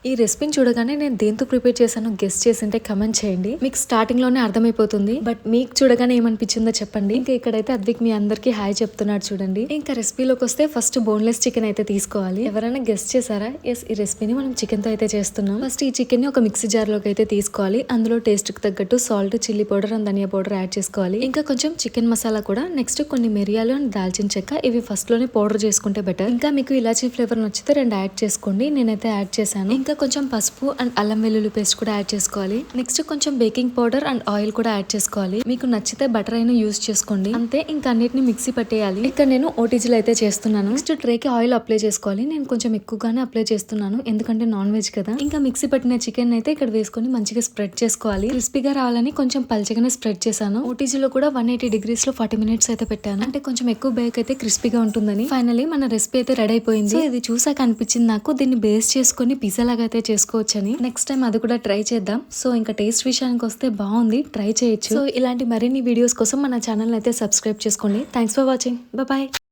ఈ రెసిపీని చూడగానే నేను దేంతో ప్రిపేర్ చేశానో గెస్ట్ చేసింటే కమెంట్ చేయండి. మీకు స్టార్టింగ్ లోనే అర్థమైపోతుంది. బట్ మీకు చూడగానే ఏమనిపించిందో చెప్పండి. ఇంకా ఇక్కడైతే అద్విక్ మీ అందరికి హాయ్ చెప్తున్నాడు చూడండి. ఇంకా రెసిపీలోకి వస్తే ఫస్ట్ బోన్లెస్ చికెన్ అయితే తీసుకోవాలి. ఎవరైనా గెస్ట్ చేశారా? ఎస్, ఈ రెసిపీని మనం చికెన్ తో అయితే చేస్తున్నాం. ఫస్ట్ ఈ చికెన్ ని ఒక మిక్సీ జార్ లోకి అయితే తీసుకోవాలి. అందులో టేస్ట్ కి తగ్గట్టు సాల్ట్, చిల్లీ పౌడర్ అండ్ ధనియా పౌడర్ యాడ్ చేసుకోవాలి. ఇంకా కొంచెం చికెన్ మసాలా కూడా, నెక్స్ట్ కొన్ని మిరియాలు అండ్ దాల్చిన చెక్క, ఇవి ఫస్ట్ లోనే పౌడర్ చేసుకుంటే బెటర్. ఇంకా మీకు ఇలాచీ ఫ్లేవర్ నచ్చితే 2 యాడ్ చేసుకోండి. నేనైతే యాడ్ చేశాను. ఇంకా కొంచెం పసుపు అండ్ అల్లం వెల్లుల్లి పేస్ట్ కూడా యాడ్ చేసుకోవాలి. నెక్స్ట్ కొంచెం బేకింగ్ పౌడర్ అండ్ ఆయిల్ కూడా యాడ్ చేసుకోవాలి. మీకు నచ్చితే బటర్ అయినా యూజ్ చేసుకోండి. అంతే, ఇంకా అన్నిటిని మిక్సీ పట్టేయాలి. ఇక్కడ నేను ఓటీజీలో అయితే చేస్తున్నాను. నెక్స్ట్ ట్రేకి ఆయిల్ అప్లై చేసుకోవాలి. నేను కొంచెం ఎక్కువగానే అప్లై చేస్తున్నాను, ఎందుకంటే నాన్ వెజ్ కదా. ఇంకా మిక్సీ పట్టిన చికెన్ అయితే ఇక్కడ వేసుకొని మంచిగా స్ప్రెడ్ చేసుకోవాలి. క్రిస్పీగా రావాలని కొంచెం పల్చగానే స్ప్రెడ్ చేశాను. ఓటీజీలో కూడా 180 degrees లో 40 minutes అయితే పెట్టాను. అంటే కొంచెం ఎక్కువ బేక్ అయితే క్రిస్పీగా ఉంటుందని. ఫైనలీ మన రెసిపీ అయితే రెడీ అయిపోయింది. ఇది చూసాక అనిపించింది నాకు, దీన్ని బేస్ చేసుకుని పిజ్జా లాగా అయితే చేసుకోవచ్చని. నెక్స్ట్ టైం అది కూడా ట్రై చేద్దాం. సో ఇంకా టేస్ట్ విషయానికి వస్తే బాగుంది, ట్రై చేయొచ్చు. సో ఇలాంటి మరిన్ని వీడియోస్ కోసం మన ఛానల్ అయితే సబ్స్క్రైబ్ చేసుకోండి. Thanks for watching. బాయ్.